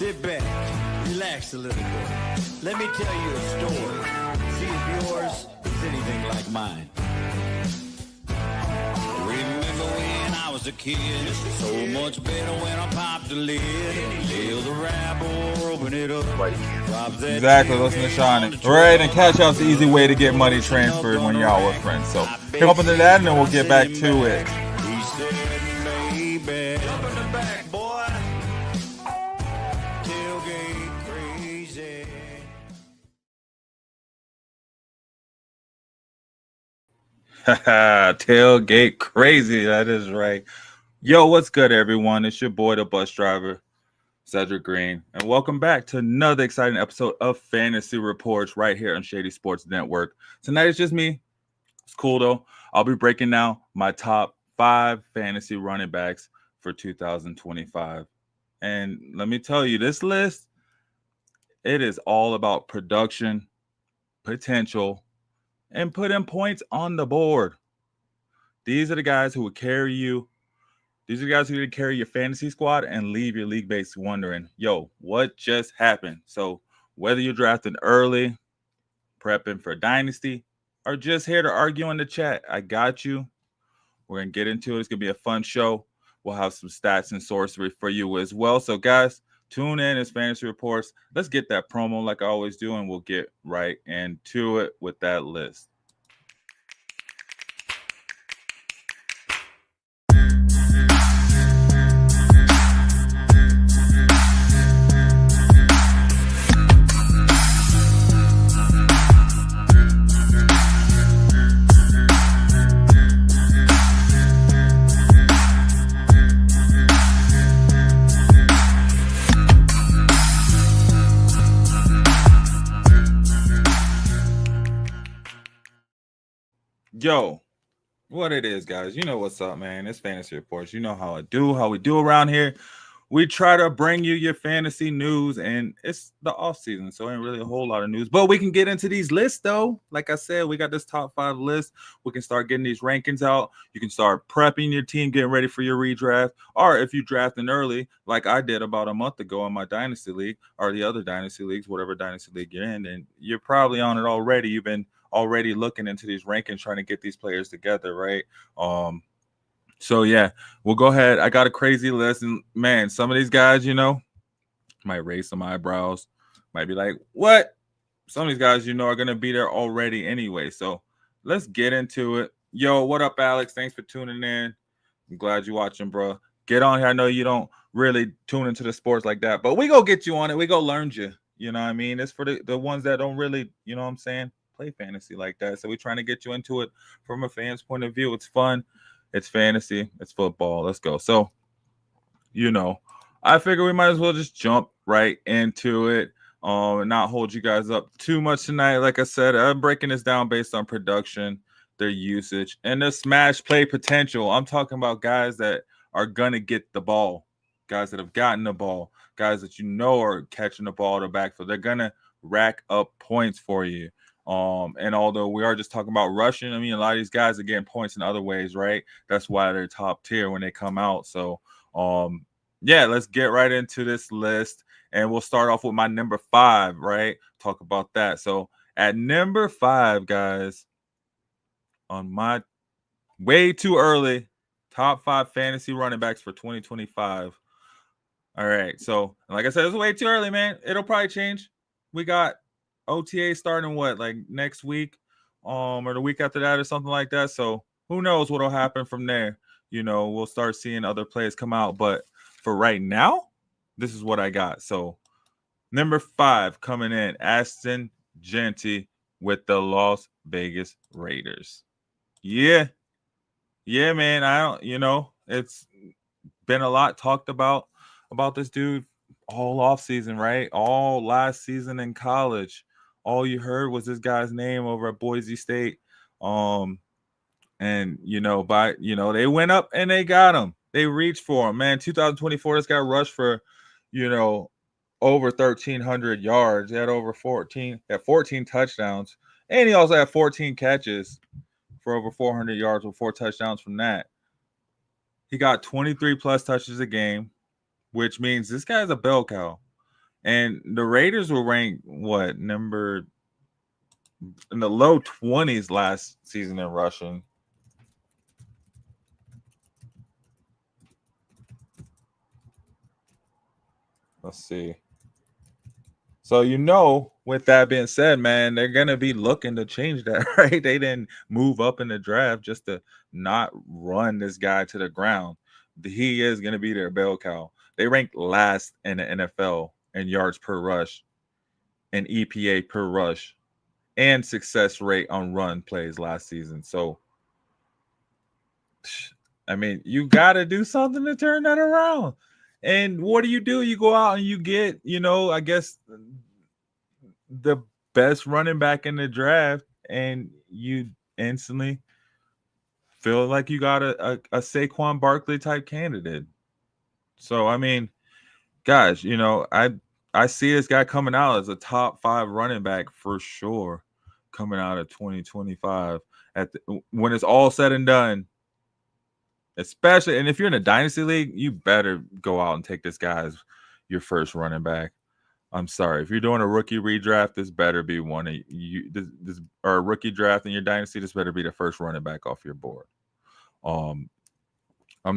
Sit back, relax a little bit. Let me tell you a story. See if yours is anything like mine. Remember when I was a kid? So much better when I popped the lid. Feel the rabble, open it up. Exactly, listen to Shiny. Right, and Cash Out's the easy way to get money transferred when y'all with friends. So, jump into that and then we'll get back to it. He said, baby, jump in the back, boy. Tailgate crazy. Tailgate crazy, that is right. Yo, what's good, everyone? It's your boy, the bus driver, Cedric Green, and welcome back to another exciting episode of Fantasy Reports right here on Shady Sports Network. Tonight it's just me. It's cool though. I'll be breaking down my top 5 fantasy running backs for 2025. And let me tell you, this list, it is all about production, potential, and putting points on the board. These are the guys who will carry you. These are the guys who can carry your fantasy squad and leave your league base wondering, yo, what just happened? So whether you're drafting early, prepping for Dynasty, or just here to argue in the chat, I got you. We're going to get into it. It's going to be a fun show. We'll have some stats and sorcery for you as well. So, guys, tune in. It's Fantasy Reports. Let's get that promo like I always do, and we'll get right into it with that list. Yo, what it is, guys. You know what's up, man. It's Fantasy Reports. You know how we do around here. We try to bring you your fantasy news, and it's the off season, so ain't really a whole lot of news. But we can get into these lists, though. Like I said, we got this top 5 list. We can start getting these rankings out. You can start prepping your team, getting ready for your redraft. Or if you drafting early, like I did about a month ago in my Dynasty League, or the other Dynasty Leagues, whatever Dynasty League you're in, and you're probably on it already. You've been already looking into these rankings, trying to get these players together, right? So yeah, we'll go ahead. I got a crazy list, and man, some of these guys, might raise some eyebrows, might be like, "What?" Some of these guys, are gonna be there already anyway. So let's get into it. Yo, what up, Alex? Thanks for tuning in. I'm glad you're watching, bro. Get on here. I know you don't really tune into the sports like that, but we go get you on it. We go learn you. You know what I mean? It's for the ones that don't really, you know what I'm saying, play fantasy like that. So we're trying to get you into it from a fan's point of view. It's fun. It's fantasy. It's football. Let's go. So, I figure we might as well just jump right into it and not hold you guys up too much tonight. Like I said, I'm breaking this down based on production, their usage, and their smash play potential. I'm talking about guys that are going to get the ball, guys that have gotten the ball, guys that are catching the ball to backfield. They're going to rack up points for you. And although we are just talking about rushing, I mean, a lot of these guys are getting points in other ways, right? That's why they're top tier when they come out. So, yeah, let's get right into this list. And we'll start off with my number 5, right? Talk about that. So at number 5, guys, on my way too early, top 5 fantasy running backs for 2025. All right. So, like I said, it's way too early, man. It'll probably change. We got OTA starting like next week, or the week after that, or something like that. So who knows what'll happen from there? We'll start seeing other players come out. But for right now, this is what I got. So number 5 coming in, Ashton Jeanty with the Las Vegas Raiders. Yeah, man. It's been a lot talked about this dude all off season, right? All last season in college. All you heard was this guy's name over at Boise State. And they went up and they got him. They reached for him, man. 2024, this guy rushed for, over 1,300 yards. He had 14 touchdowns, and he also had 14 catches for over 400 yards with 4 touchdowns from that. He got 23 plus touches a game, which means this guy's a bell cow. And the Raiders were ranked what number in the low 20s last season in rushing. Let's see. So with that being said, man, they're gonna be looking to change that, right? They didn't move up in the draft just to not run this guy to the ground. He is gonna be their bell cow. They ranked last in the NFL in yards per rush and EPA per rush and success rate on run plays last season. So I mean, you gotta do something to turn that around. And what do? You go out and you get, I guess the best running back in the draft, and you instantly feel like you got a Saquon Barkley type candidate. So I mean, guys, I see this guy coming out as a top 5 running back for sure, coming out of 2025 when it's all said and done. Especially, and if you're in a dynasty league, you better go out and take this guy as your first running back. I'm sorry. If you're doing a rookie redraft, this better be one of you. This or a rookie draft in your dynasty. This better be the first running back off your board. I'm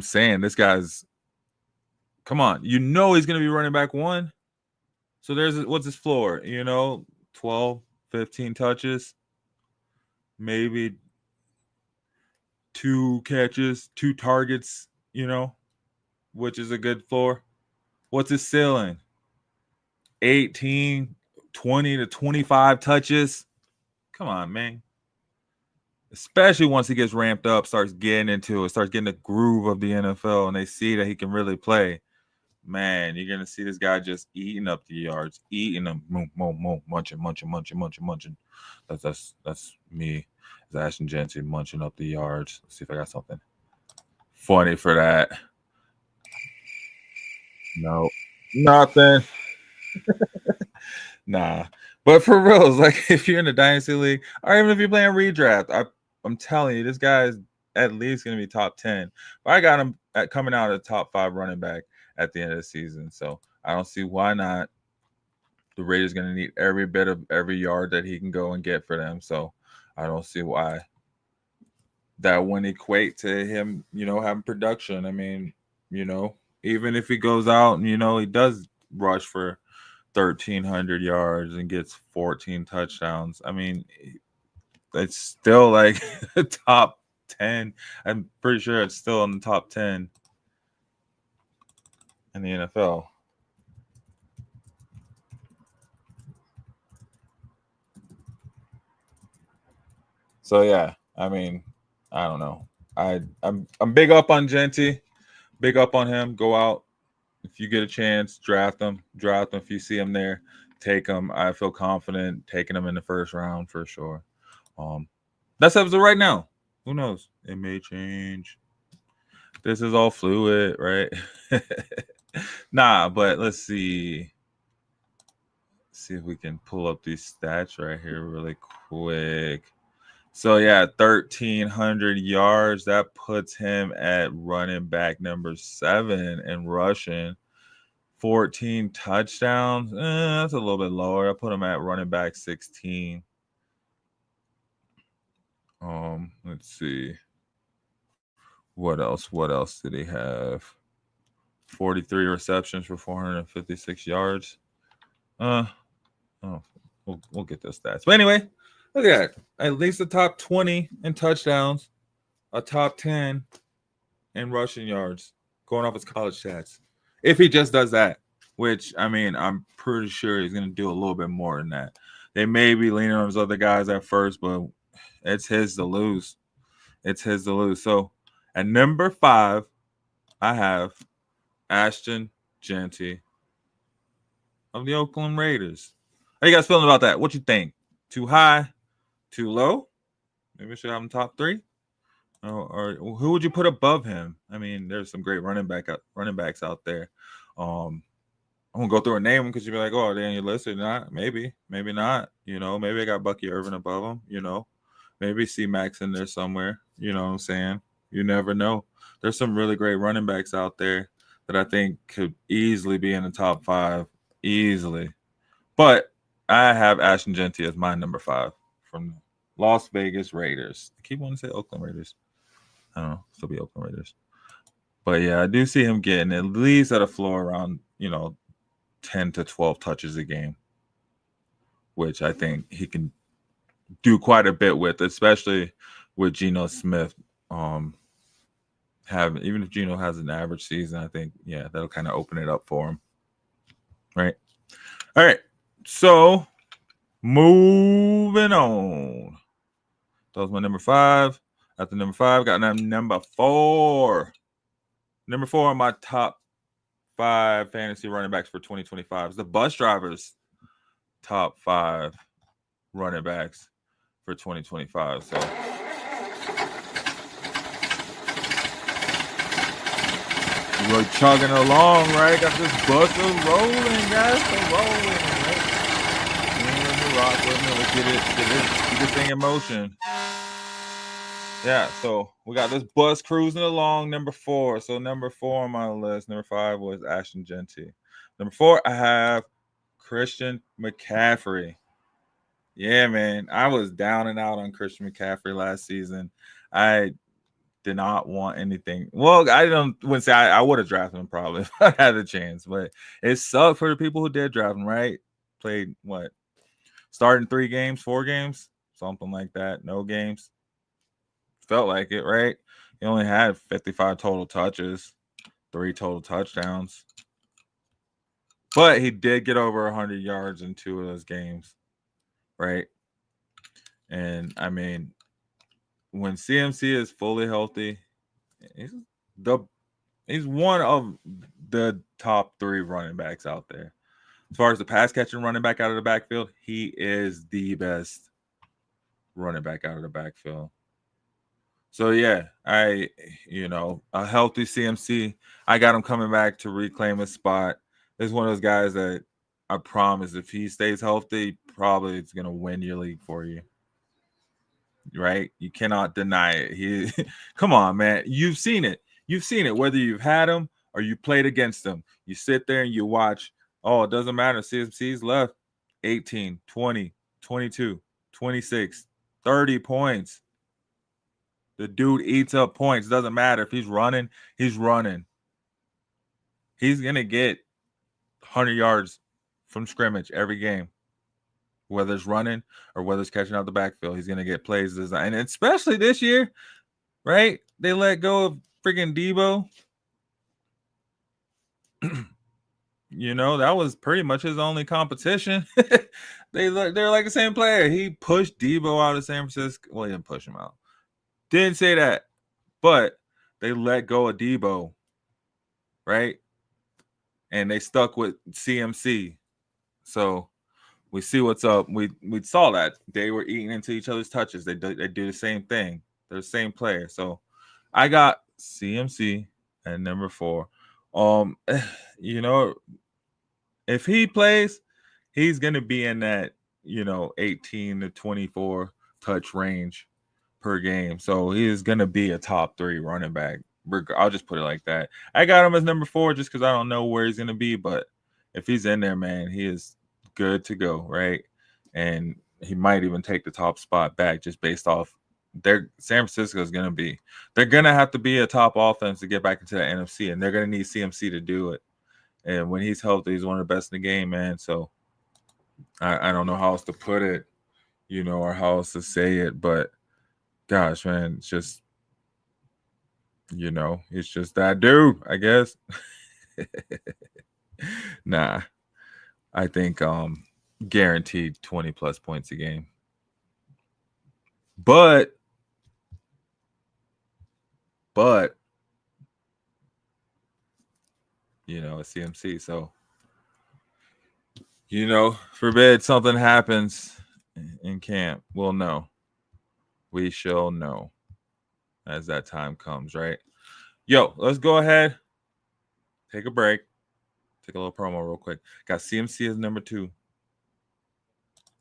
saying this guy's. Come on, he's going to be running back 1. So what's his floor? 12, 15 touches, maybe 2 catches, 2 targets. Which is a good floor. What's his ceiling? 18, 20 to 25 touches. Come on, man. Especially once he gets ramped up, starts getting into it, starts getting the groove of the NFL, and they see that he can really play. Man, you're going to see this guy just eating up the yards, eating them, munching. That's me, as Ashton Jensen, munching up the yards. Let's see if I got something funny for that. No, nothing. Nah, but for real, like if you're in a dynasty league, or even if you're playing redraft, I'm telling you, this guy is at least going to be top 10. But I got him coming out of the top 5 running back at the end of the season, so I don't see why not. The Raiders going to need every bit of every yard that he can go and get for them, so I don't see why that wouldn't equate to him, having production. I mean, even if he goes out and he does rush for 1,300 yards and gets 14 touchdowns. I mean, it's still like top 10. I'm pretty sure it's still in the top 10 in the NFL. So yeah, I mean, I don't know. I'm big up on Genty, big up on him. Go out. If you get a chance, draft them. Draft them if you see him there. Take him. I feel confident taking him in the first round for sure. That's up to right now. Who knows? It may change. This is all fluid, right? Nah, but let's see. See if we can pull up these stats right here really quick. So yeah, 1,300 yards. That puts him at running back number 7 in rushing. 14 touchdowns. That's a little bit lower. I put him at running back 16. Let's see. What else? What else did he have? 43 receptions for 456 yards. We'll get those stats. But anyway, look at that. At least a top 20 in touchdowns, a top 10 in rushing yards, going off his college stats. If he just does that, which, I mean, I'm pretty sure he's going to do a little bit more than that. They may be leaning on those other guys at first, but it's his to lose. It's his to lose. So at number 5, I have Ashton Genty of the Oakland Raiders. How you guys feeling about that? What you think? Too high? Too low? Maybe we should have him top 3. Or who would you put above him? I mean, there's some great running backs out there. I'm gonna go through a name because you'd be like, "Oh, they on your list or not?" Maybe not. Maybe I got Bucky Irvin above him. Maybe C Max in there somewhere. You know what I'm saying? You never know. There's some really great running backs out there that I think could easily be in the top 5 easily. But I have Ashton Genty as my number 5 from Las Vegas Raiders. I keep wanting to say Oakland Raiders. I don't know. Still be Oakland Raiders. But yeah, I do see him getting at least at a floor around, 10 to 12 touches a game, which I think he can do quite a bit with, especially with Geno Smith. Even if Geno has an average season, I think, that'll kind of open it up for him. Right. All right. So moving on. That was my number 5. After number 5, got number 4. Number 4 on my top 5 fantasy running backs for 2025 is the Bus Drivers' top 5 running backs for 2025. So we're chugging along, right? Got this bus rolling, guys. So rolling, right? Rock with me. Let's get this thing in motion. Yeah, so we got this bus cruising along, number 4. So number 4 on my list. Number 5 was Ashton Genty. Number 4, I have Christian McCaffrey. Yeah, man. I was down and out on Christian McCaffrey last season. I did not want anything. Well, I wouldn't say I would have drafted him probably if I had the chance, but it sucked for the people who did draft him, right? Played what? Starting 3 games, 4 games, something like that. No games. Felt like it, right? He only had 55 total touches, 3 total touchdowns. But he did get over 100 yards in 2 of those games, right? And, I mean, when CMC is fully healthy, he's one of the top 3 running backs out there. As far as the pass-catching running back out of the backfield, he is the best running back out of the backfield. So, yeah, a healthy CMC, I got him coming back to reclaim his spot. He's one of those guys that I promise if he stays healthy, probably it's going to win your league for you. Right? You cannot deny it. Come on, man. You've seen it. You've seen it, whether you've had him or you played against him. You sit there and you watch. Oh, it doesn't matter. CMC's left 18, 20, 22, 26, 30 points. The dude eats up points. Doesn't matter if he's running, he's running. He's going to get 100 yards from scrimmage every game. Whether it's running or whether it's catching out the backfield, he's going to get plays designed. And especially this year, right? They let go of freaking Debo. That was pretty much his only competition. They're like the same player. He pushed Debo out of San Francisco. Well, he didn't push him out. Didn't say that. But they let go of Debo, right? And they stuck with CMC. So we see what's up. We saw that. They were eating into each other's touches. They do the same thing. They're the same player. So I got CMC at number 4. If he plays, he's going to be in that, 18 to 24 touch range per game. So he is going to be a top 3 running back. I'll just put it like that. I got him as number 4 just because I don't know where he's going to be. But if he's in there, man, he is good to go, right? And he might even take the top spot back just based off San Francisco is going to be. They're going to have to be a top offense to get back into the NFC, and they're going to need CMC to do it. And when he's healthy, he's one of the best in the game, man. So I don't know how else to put it, or how else to say it, but gosh, man, it's just, it's just that dude, I guess. Nah, I think guaranteed 20 plus points a game. But it's CMC, so forbid something happens in camp, we'll know. We shall know as that time comes, right? Yo, let's go ahead, take a break, take a little promo real quick. Got CMC as number 2.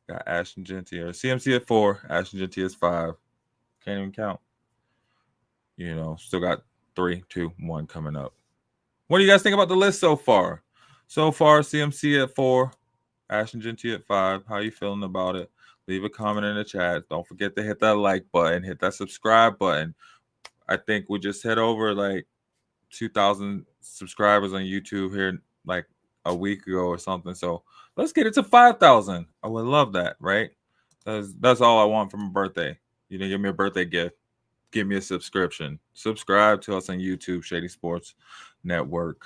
Got Ashton Genty, or CMC at 4, Ashton Genty as 5. Can't even count. Still got 3, 2, 1 coming up. What do you guys think about the list so far? So far, CMC at 4, Ashton Genty at 5. How you feeling about it? Leave a comment in the chat. Don't forget to hit that like button, hit that subscribe button. I think we just hit over like 2,000 subscribers on YouTube here like a week ago or something. So let's get it to 5,000. I would love that, right? That's all I want from a birthday. You know, give me a birthday gift. Give me a subscription. Subscribe to us on YouTube, Shady Sports Network.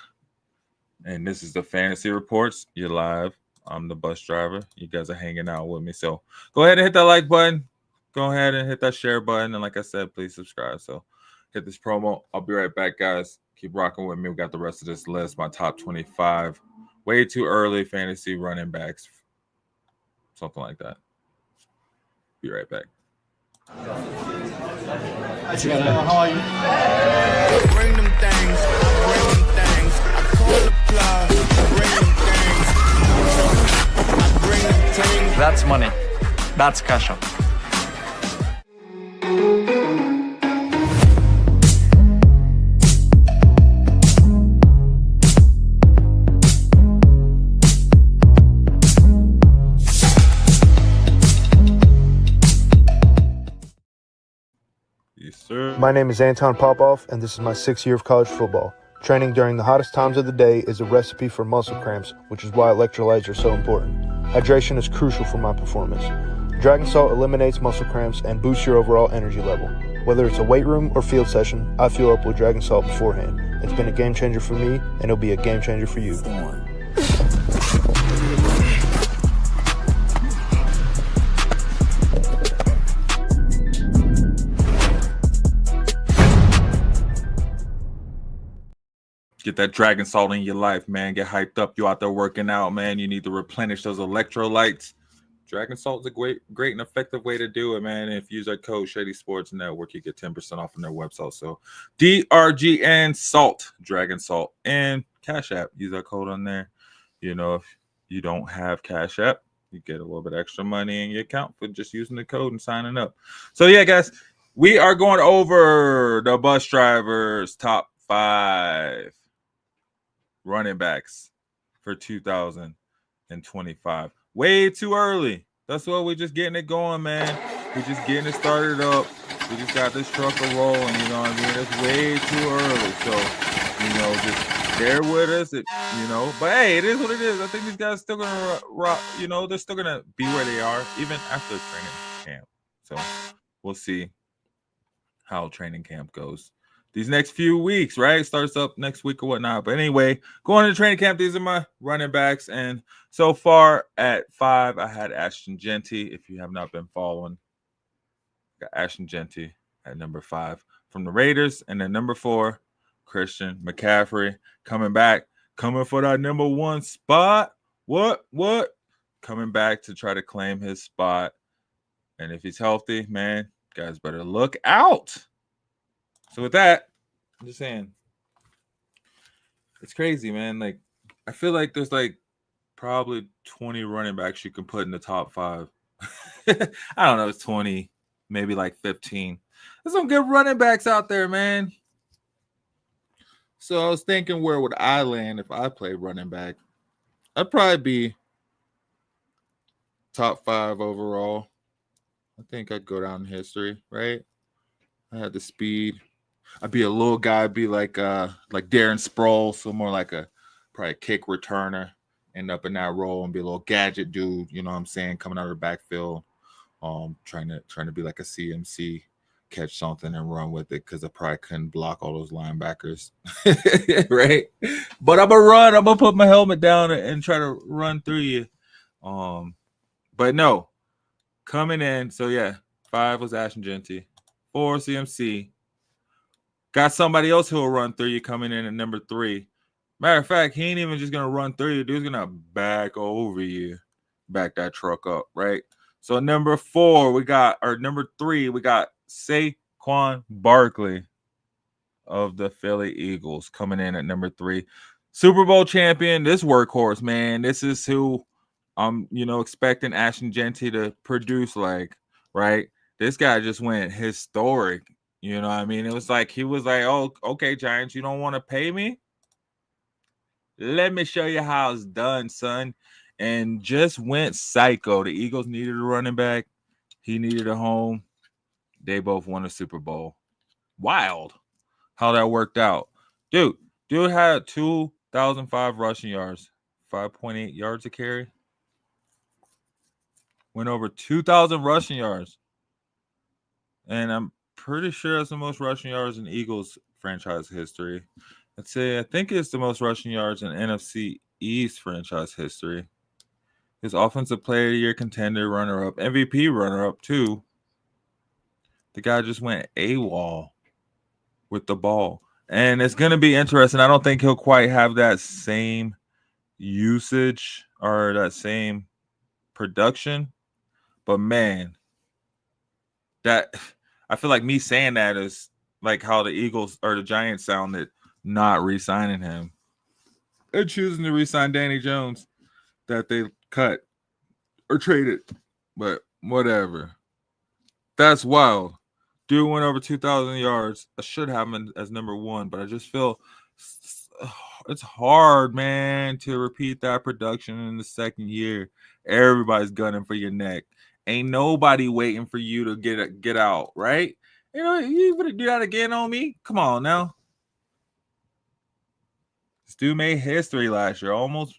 And this is the Fantasy Reports. You're live. I'm the bus driver. You guys are hanging out with me. So go ahead and hit that like button. Go ahead and hit that share button. And like I said, please subscribe. So hit this promo. I'll be right back, guys. Keep rocking with me. We got the rest of this list. My top 25. Way too early fantasy running backs. Something like that. Be right back. How are you? Bring them things, bring them things. I call the plug, bring them things. I bring them things. That's money. That's cash out. Yes, sir. My name is Anton Popoff, and this is my 6th year of college football. Training during the hottest times of the day is a recipe for muscle cramps, which is why electrolytes are so important. Hydration is crucial for my performance. Dragon Salt eliminates muscle cramps and boosts your overall energy level. Whether it's a weight room or field session, I fuel up with Dragon Salt beforehand. It's been a game changer for me, and it'll be a game changer for you. Get that Dragon Salt in your life, man. Get hyped up. You out there working out, man. You need to replenish those electrolytes. Dragon Salt is a great and effective way to do it, man. If you use our code Shady Sports Network, you get 10% off on their website. So DRGN Salt, Dragon Salt, and Cash App. Use our code on there. You know, if you don't have Cash App, you get a little bit extra money in your account for just using the code and signing up. So yeah, guys, we are going over the bus drivers top 5 running backs for 2025. Way too early. That's why we're just getting it going, man. We're just getting it started up. We just got this truck rolling, you know what I mean? It's way too early. So, you know, just bear with us, but hey, it is what it is. I think these guys are still going to rock, you know, they're still going to be where they are even after training camp. So we'll see how training camp goes these next few weeks, right? Starts up next week or whatnot. But anyway, going to training camp, these are my running backs. And so far at 5, I had Ashton Genty. If you have not been following, got Ashton Genty at number 5 from the Raiders. And then number 4, Christian McCaffrey coming back, coming for that number 1 spot. What? Coming back to try to claim his spot. And if he's healthy, man, guys better look out. So with that, I'm just saying, it's crazy, man. Like, I feel like there's like probably 20 running backs you can put in the top 5. I don't know, it's 20, maybe like 15. There's some good running backs out there, man. So I was thinking, where would I land if I played running back? I'd probably be top 5 overall. I think I'd go down in history, right? I had the speed. I'd be a little guy. I'd be like Darren Sproles, so more like probably a kick returner. End up in that role and be a little gadget dude. You know what I'm saying? Coming out of the backfield, trying to be like a CMC, catch something and run with it, because I probably couldn't block all those linebackers, right? But I'm gonna run. I'm gonna put my helmet down and try to run through you. But no, coming in. So yeah, 5 was Ashton Genty, 4 CMC. Got somebody else who will run through you coming in at number 3. Matter of fact, he ain't even just going to run through you. Dude's going to back over you, back that truck up, right? So number 3, we got Saquon Barkley of the Philly Eagles coming in at number 3. Super Bowl champion, this workhorse, man. This is who I'm, expecting Ashton Genty to produce like, right? This guy just went historic. You know what I mean? It was like, he was like, oh, okay, Giants, you don't want to pay me? Let me show you how it's done, son. And just went psycho. The Eagles needed a running back. He needed a home. They both won a Super Bowl. Wild how that worked out. Dude had 2,005 rushing yards, 5.8 yards a carry. Went over 2,000 rushing yards. And I'm pretty sure that's the most rushing yards in Eagles franchise history. I think it's the most rushing yards in NFC East franchise history. His offensive player of the year contender, runner-up, MVP runner-up too. The guy just went AWOL with the ball. And it's going to be interesting. I don't think he'll quite have that same usage or that same production. But man, that I feel like me saying that is like how the Eagles or the Giants sounded not re-signing him. They're choosing to re-sign Danny Jones that they cut or traded. But whatever. That's wild. Dude went over 2,000 yards. I should have him as number one, but I just feel it's hard, man, to repeat that production in the second year. Everybody's gunning for your neck. Ain't nobody waiting for you to get out, right? You know, you gonna do that again on me? Come on now. This dude made history last year. Almost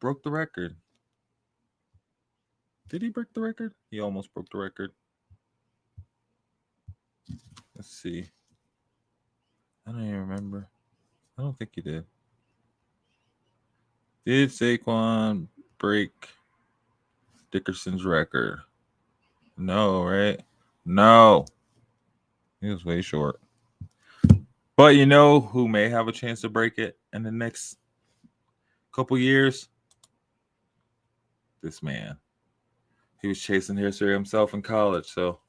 broke the record. Did he break the record? He almost broke the record. Let's see. I don't even remember. I don't think he did. Did Saquon break Dickerson's record? No, right? No. He was way short. But you know who may have a chance to break it in the next couple years? This man. He was chasing history himself in college, so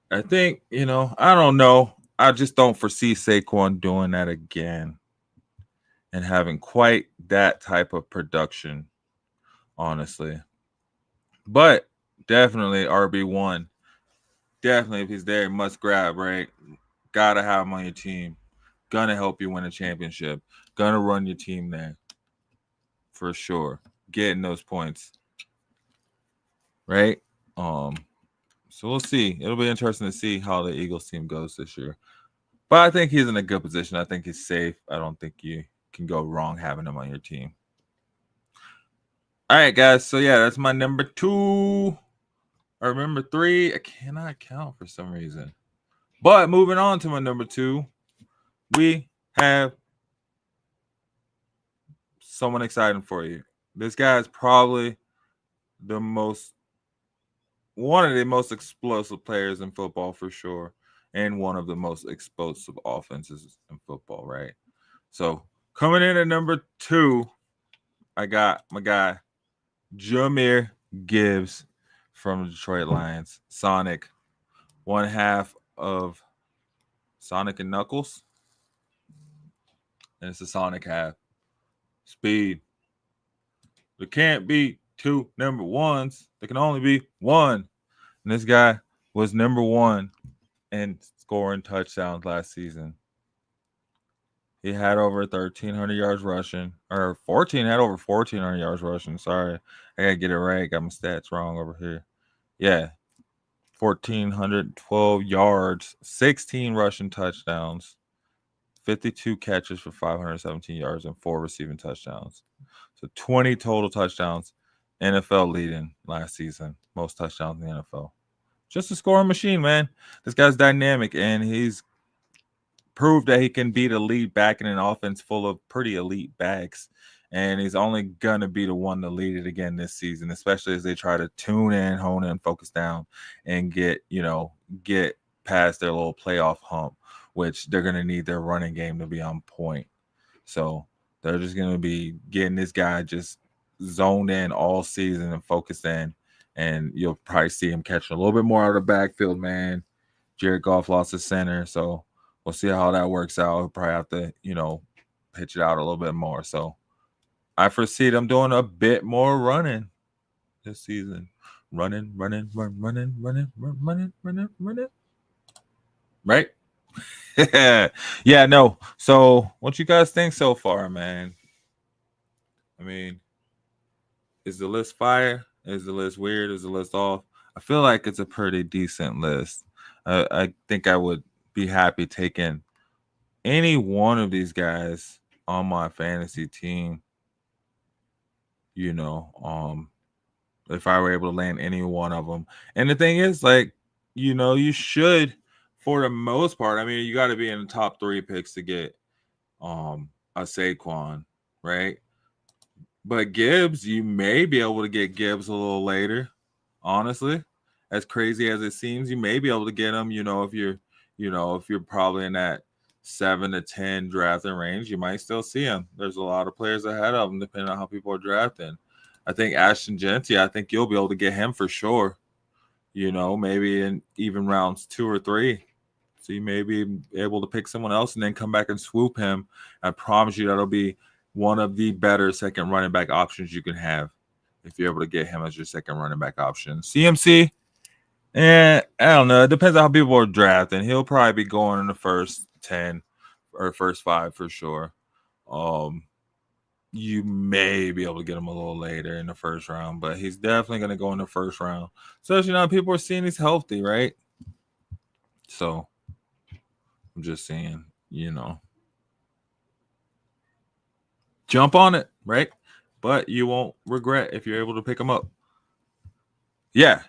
I think, I don't know. I just don't foresee Saquon doing that again and having quite that type of production, honestly. But definitely RB1. Definitely, if he's there, must grab, right? Gotta have him on your team. Gonna help you win a championship. Gonna run your team there. For sure. Getting those points. Right? So we'll see. It'll be interesting to see how the Eagles team goes this year. But I think he's in a good position. I think he's safe. I don't think you can go wrong having him on your team. All right, guys. So, yeah, that's my number 2. Or number 3. I cannot count for some reason. But moving on to my number 2, we have someone exciting for you. This guy is probably one of the most explosive players in football for sure, and one of the most explosive offenses in football, right? So coming in at number 2, I got my guy Jahmyr Gibbs from the Detroit Lions. Sonic, one half of Sonic and Knuckles, and it's the Sonic half. Speed. There can't be 2 number 1s. There can only be 1. And this guy was number 1 in scoring touchdowns last season. He had over 1,300 yards rushing, or 14, had over 1,400 yards rushing. Sorry, I got to get it right. Got my stats wrong over here. Yeah, 1,412 yards, 16 rushing touchdowns, 52 catches for 517 yards, and 4 receiving touchdowns. So 20 total touchdowns. NFL leading last season. Most touchdowns in the NFL. Just a scoring machine, man. This guy's dynamic, and he's proved that he can be the lead back in an offense full of pretty elite backs. And he's only going to be the one to lead it again this season, especially as they try to tune in, hone in, focus down, and get past their little playoff hump, which they're going to need their running game to be on point. So they're just going to be getting this guy just zoned in all season and focused in, and you'll probably see him catching a little bit more out of the backfield, man. Jared Goff lost his center, so we'll see how that works out. He'll probably have to, pitch it out a little bit more. So I foresee them doing a bit more running this season. Running. Right? Yeah, no. So, what you guys think so far, man? I mean, is the list fire? Is the list weird? Is the list off? I feel like it's a pretty decent list. I think I would be happy taking any one of these guys on my fantasy team. You know, if I were able to land any one of them. And the thing is, like, you know, you should, for the most part. I mean, you got to be in the top 3 picks to get a Saquon, right? But Gibbs, you may be able to get Gibbs a little later. Honestly, as crazy as it seems, you may be able to get him. You know, if you're probably in that 7 to 10 drafting range, you might still see him. There's a lot of players ahead of him, depending on how people are drafting. I think Ashton Genty, I think you'll be able to get him for sure. You know, maybe in even rounds 2 or 3. So you may be able to pick someone else and then come back and swoop him. I promise you that'll be one of the better second running back options you can have if you're able to get him as your second running back option. CMC, I don't know. It depends on how people are drafting. He'll probably be going in the first 10 or first 5 for sure. You may be able to get him a little later in the first round, but he's definitely going to go in the first round. So, you know, people are seeing he's healthy, right? So, I'm just saying, you know, jump on it, right? But you won't regret if you're able to pick him up. Yeah.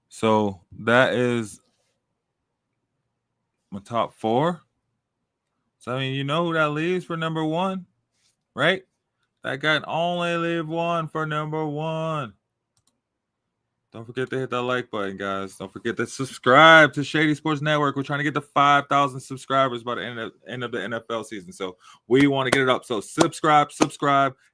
So, that is my top 4. So, I mean, you know who that leaves for number 1, right? That guy only leave 1 for number 1. Don't forget to hit that like button, guys. Don't forget to subscribe to Shady Sports Network. We're trying to get to 5,000 subscribers by the end of the NFL season. So we want to get it up. So subscribe,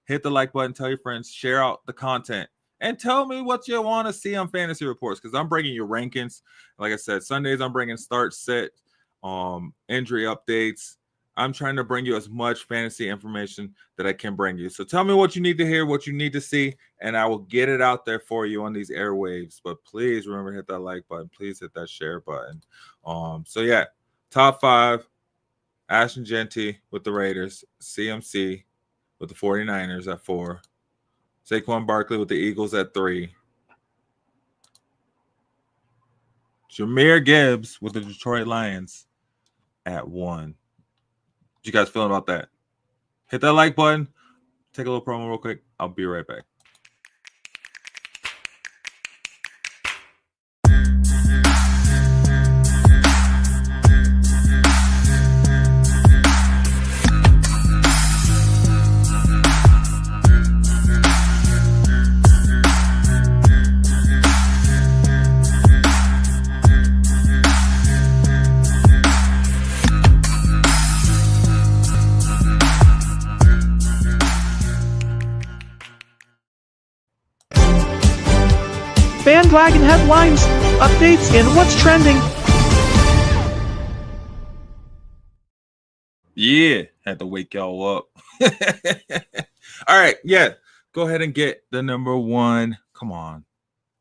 hit the like button, tell your friends, share out the content, and tell me what you want to see on Fantasy Reports, because I'm bringing you rankings. Like I said, Sundays I'm bringing start, sit, injury updates. I'm trying to bring you as much fantasy information that I can bring you. So tell me what you need to hear, what you need to see, and I will get it out there for you on these airwaves. But please remember to hit that like button. Please hit that share button. So yeah, top 5, Ashton Genty with the Raiders, CMC with the 49ers at 4, Saquon Barkley with the Eagles at 3, Jahmyr Gibbs with the Detroit Lions at 1. What you guys feeling about that? Hit that like button. Take a little promo real quick. I'll be right back. Bandwagon headlines, updates, and what's trending. Yeah, had to wake y'all up. All right, yeah. Go ahead and get the number 1. Come on.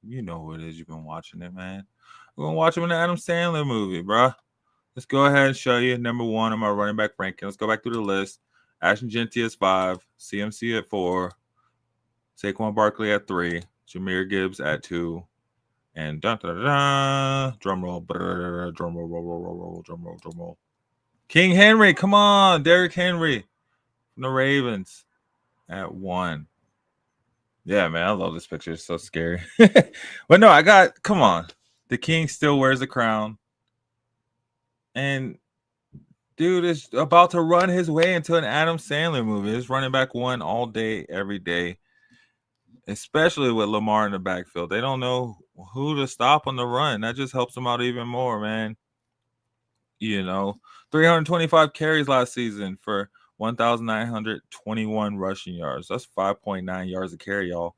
You know who it is. You've been watching it, man. We're going to watch him in the Adam Sandler movie, bro. Let's go ahead and show you number 1 on my running back ranking. Let's go back through the list. Ashton Genty is 5, CMC at 4, Saquon Barkley at 3, Jahmyr Gibbs at 2, and dun, dun, dun, dun, drum roll, drum roll. King Henry, come on, Derrick Henry from the Ravens at 1. Yeah, man, I love this picture. It's so scary. But no, come on. The King still wears a crown. And dude is about to run his way into an Adam Sandler movie. It's running back 1 all day, every day. Especially with Lamar in the backfield. They don't know who to stop on the run. That just helps them out even more, man. You know, 325 carries last season for 1,921 rushing yards. That's 5.9 yards a carry, y'all.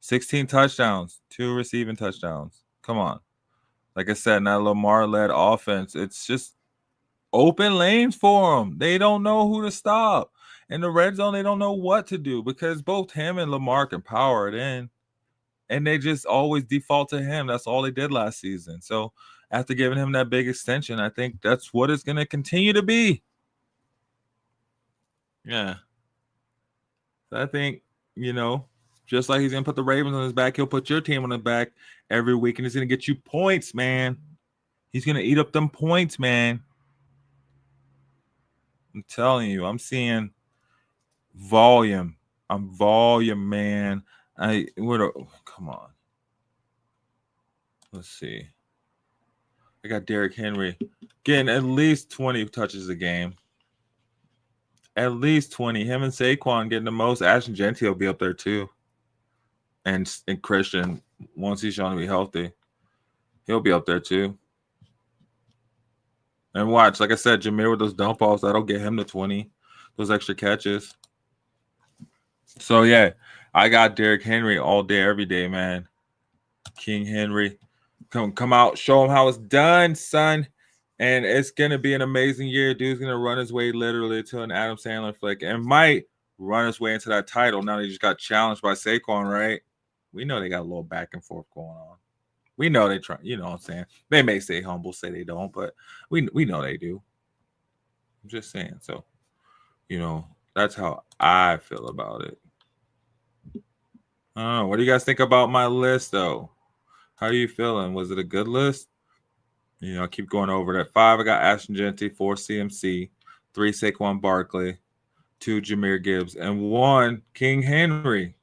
16 touchdowns, 2 receiving touchdowns. Come on. Like I said, in that Lamar-led offense, it's just open lanes for them. They don't know who to stop. In the red zone, they don't know what to do because both him and Lamar can power it in. And they just always default to him. That's all they did last season. So after giving him that big extension. I think that's what it's going to continue to be. Yeah. I think, just like he's going to put the Ravens on his back, he'll put your team on his back every week, and he's going to get you points, man. He's going to eat up them points, man. I'm telling you, I'm seeing volume. I'm volume, man. Come on. Let's see. I got Derrick Henry getting at least 20 touches a game. At least 20. Him and Saquon getting the most. Ashton Genty will be up there too. And Christian, once he's shown to be healthy, he'll be up there too. And watch, like I said, Jameer with those dump offs, that'll get him to 20. Those extra catches. So, yeah, I got Derrick Henry all day, every day, man. King Henry. Come out, show him how it's done, son. And it's going to be an amazing year. Dude's going to run his way literally to an Adam Sandler flick and might run his way into that title. Now they just got challenged by Saquon, right? We know they got a little back and forth going on. We know they try, you know what I'm saying? They may stay humble, say they don't, but we know they do. I'm just saying. So, that's how I feel about it. What do you guys think about my list, though? How are you feeling? Was it a good list? I keep going over that. 5, I got Ashton Genty. 4, CMC. 3, Saquon Barkley. 2, Jahmyr Gibbs. And 1, King Henry.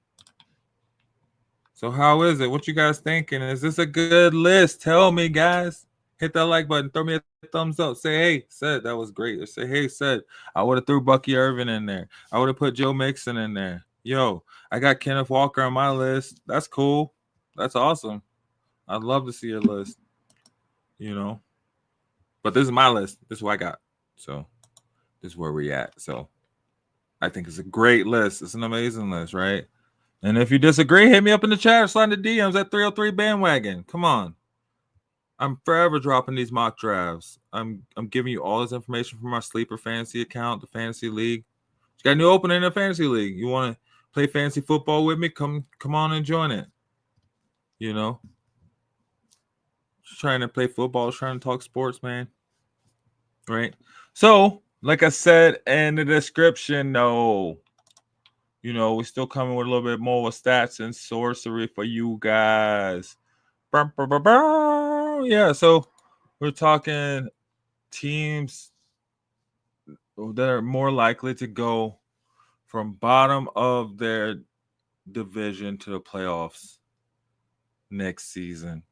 So how is it? What you guys thinking? Is this a good list? Tell me, guys. Hit that like button. Throw me a thumbs up. Say, hey, said that was great. Or say, hey, said I would have threw Bucky Irvin in there. I would have put Joe Mixon in there. Yo, I got Kenneth Walker on my list. That's cool. That's awesome. I'd love to see your list. But this is my list. This is what I got. So this is where we're at. So I think it's a great list. It's an amazing list, right? And if you disagree, hit me up in the chat or slide in the DMs at 303 Bandwagon. Come on. I'm forever dropping these mock drafts. I'm giving you all this information from my Sleeper Fantasy account, the Fantasy League. You got a new opening in the Fantasy League. You want to play fantasy football with me? Come on and join it. Just trying to play football, trying to talk sports, man. Right? So, like I said in the description, we're still coming with a little bit more with stats and sorcery for you guys. Yeah, so we're talking teams that are more likely to go from bottom of their division to the playoffs next season.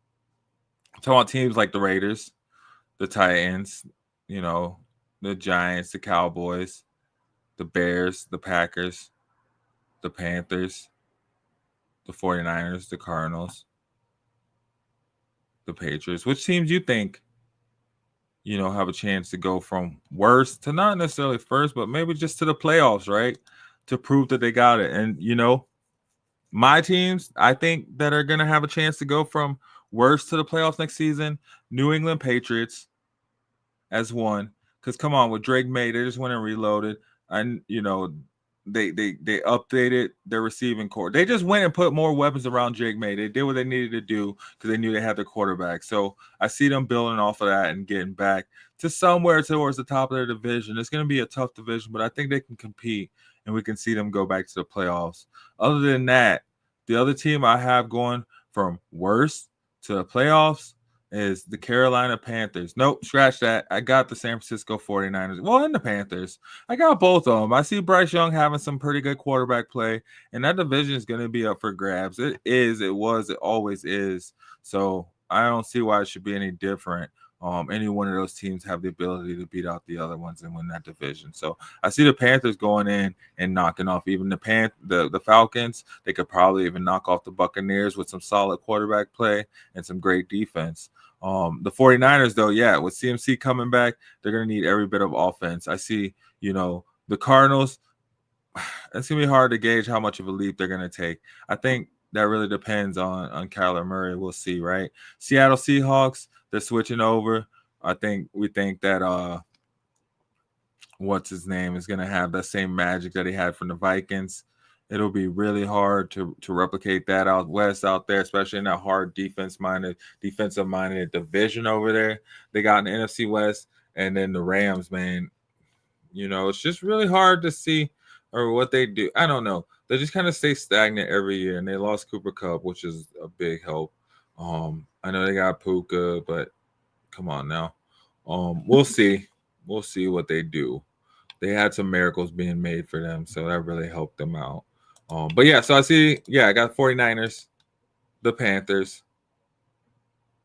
I'm talking about teams like the Raiders, the Titans, the Giants, the Cowboys, the Bears, the Packers, the Panthers, the 49ers, the Cardinals, the Patriots. Which teams do you think, have a chance to go from worst to not necessarily first, but maybe just to the playoffs, right? To prove that they got it. And, my teams, I think, that are going to have a chance to go from worst to the playoffs next season, New England Patriots as one. Because, come on, with Drake May, they just went and reloaded. And, they updated their receiving core. They just went and put more weapons around Drake May. They did what they needed to do because they knew they had their quarterback. So I see them building off of that and getting back to somewhere towards the top of their division. It's going to be a tough division, but I think they can compete, and we can see them go back to the playoffs. Other than that, the other team I have going from worst to the playoffs is the Carolina Panthers. Nope, scratch that. I got the San Francisco 49ers. Well, and the Panthers. I got both of them. I see Bryce Young having some pretty good quarterback play, and that division is going to be up for grabs. It is, it was, it always is. So I don't see why it should be any different. Any one of those teams have the ability to beat out the other ones and win that division. So I see the Panthers going in and knocking off even the Falcons. They could probably even knock off the Buccaneers with some solid quarterback play and some great defense. The 49ers, though, yeah, with CMC coming back, they're going to need every bit of offense. I see, the Cardinals, it's going to be hard to gauge how much of a leap they're going to take. I think that really depends on Kyler Murray. We'll see, right? Seattle Seahawks, they're switching over. We think that what's his name is going to have that same magic that he had from the Vikings. It'll be really hard to replicate that out west out there, especially in that hard defensive minded division over there. They got in the NFC West, and then the Rams, man. It's just really hard to see or what they do. I don't know. They just kind of stay stagnant every year, and they lost Cooper Kupp, which is a big help. I know they got Puka, but come on now. We'll see. We'll see what they do. They had some miracles being made for them, so that really helped them out. But yeah, so I got 49ers, the Panthers,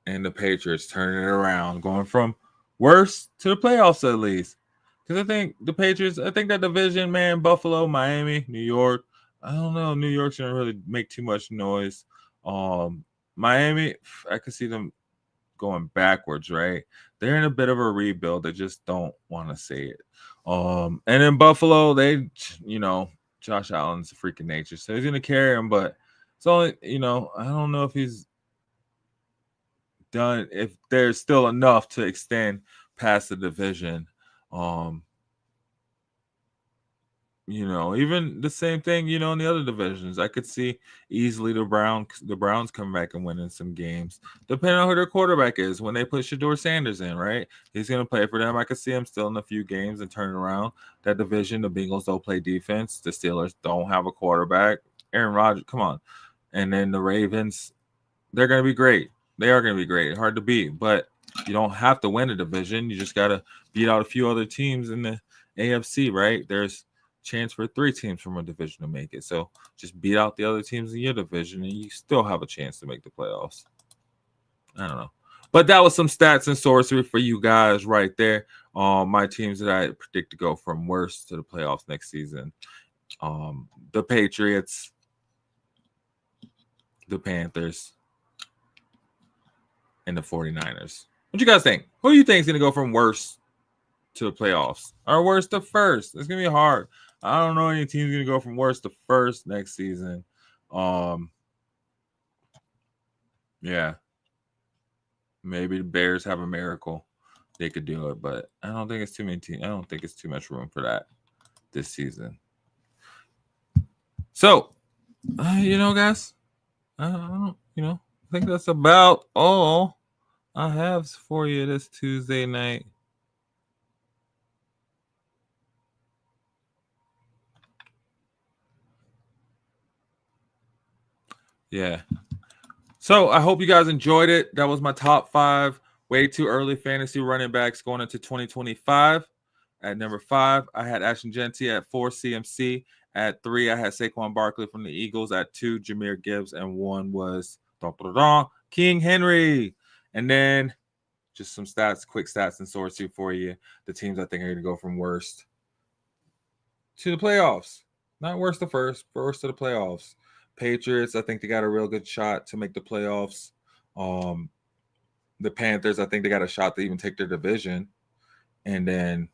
and the Patriots turning it around, going from worst to the playoffs at least. Because I think the Patriots, I think that division, man, Buffalo, Miami, New York, I don't know. New York's going to really make too much noise. Miami, I could see them going backwards, right? They're in a bit of a rebuild. They just don't want to say it. And in Buffalo, they, Josh Allen's a freak of nature, so he's going to carry him, but it's only, I don't know if he's done, if there's still enough to extend past the division. Even the same thing, in the other divisions. I could see easily the Browns come back and winning some games, depending on who their quarterback is. When they put Shador Sanders in, right? He's going to play for them. I could see him still in a few games and turn around that division. The Bengals don't play defense. The Steelers don't have a quarterback. Aaron Rodgers, come on. And then the Ravens, they're going to be great. They are going to be great. Hard to beat, but you don't have to win a division. You just got to beat out a few other teams in the AFC, right? There's chance for 3 teams from a division to make it. So just beat out the other teams in your division and you still have a chance to make the playoffs. I don't know. But that was some stats and sorcery for you guys right there. My teams that I predict to go from worst to the playoffs next season. The Patriots, the Panthers, and the 49ers. What you guys think? Who do you think is going to go from worst to the playoffs? Or worst to first? It's going to be hard. I don't know any team's going to go from worst to first next season. Yeah. Maybe the Bears have a miracle. They could do it, but I don't think it's too many teams. I don't think it's too much room for that this season. So, guys, I think that's about all I have for you this Tuesday night. Yeah. So I hope you guys enjoyed it. That was my top 5 way too early fantasy running backs going into 2025. At number 5, I had Ashton Genty. At 4, CMC. At 3, I had Saquon Barkley from the Eagles. At 2, Jahmyr Gibbs. And 1 was King Henry. And then just some stats, quick stats and sorcery for you. The teams I think are going to go from worst to the playoffs. Not worst to first to the playoffs. Patriots, I think they got a real good shot to make the playoffs. The Panthers, I think they got a shot to even take their division. And then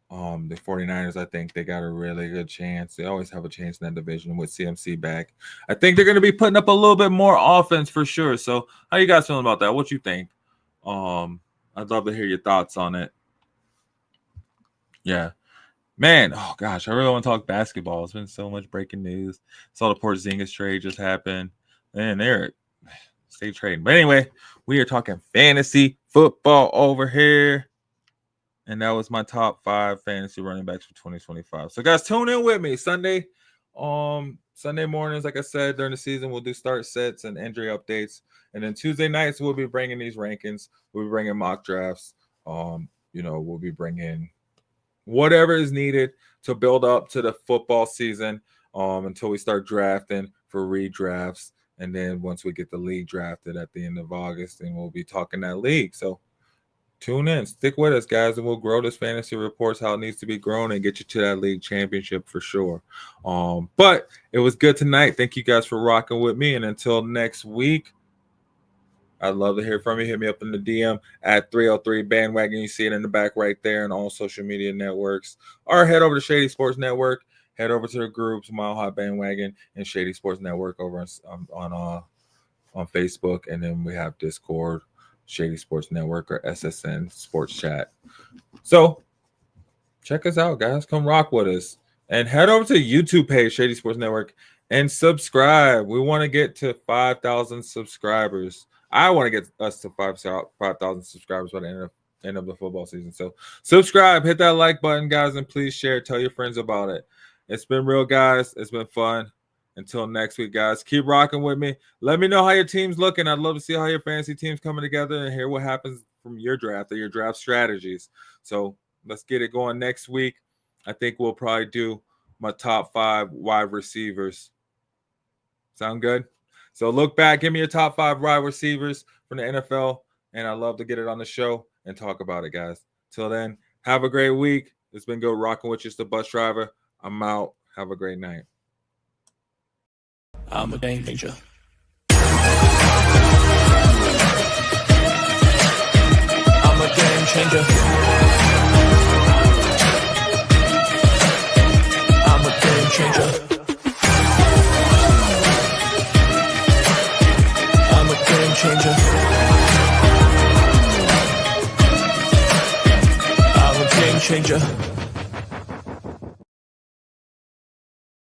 the 49ers, I think they got a really good chance. They always have a chance in that division with CMC back. I think they're going to be putting up a little bit more offense for sure. So how you guys feeling about that? What you think? I'd love to hear your thoughts on it. Yeah. Man, oh gosh, I really want to talk basketball. It's been so much breaking news. Saw the Porzingis trade just happen. Man, they're stay trading. But anyway, we are talking fantasy football over here. And that was my top 5 fantasy running backs for 2025. So guys, tune in with me. Sunday mornings, like I said, during the season, we'll do start sets and injury updates. And then Tuesday nights, we'll be bringing these rankings. We'll be bringing mock drafts. We'll be bringing whatever is needed to build up to the football season until we start drafting for redrafts. And then once we get the league drafted at the end of August, then we'll be talking that league. So tune in, stick with us, guys, and we'll grow this fantasy reports how it needs to be grown and get you to that league championship for sure. But it was good tonight. Thank you guys for rocking with me. And until next week, I'd love to hear from you. Hit me up in the DM at 303 Bandwagon. You see it in the back right there on all social media networks. Or head over to Shady Sports Network. Head over to the groups Mile High Bandwagon and Shady Sports Network over on Facebook. And then we have Discord, Shady Sports Network, or SSN Sports Chat. So check us out, guys. Come rock with us. And head over to the YouTube page, Shady Sports Network, and subscribe. We want to get to 5,000 subscribers. I want to get us to 5,000 subscribers by the end of the football season. So subscribe, hit that like button, guys, and please share. Tell your friends about it. It's been real, guys. It's been fun. Until next week, guys, keep rocking with me. Let me know how your team's looking. I'd love to see how your fantasy team's coming together and hear what happens from your draft or your draft strategies. So let's get it going next week. I think we'll probably do my top 5 wide receivers. Sound good? So look back, give me your top 5 wide receivers from the NFL, and I'd love to get it on the show and talk about it, guys. Till then, have a great week. It's been good rocking with you, the bus driver. I'm out. Have a great night. I'm a game changer. I'm a game changer. I'm a game changer. I'm a game changer. I'm a game changer.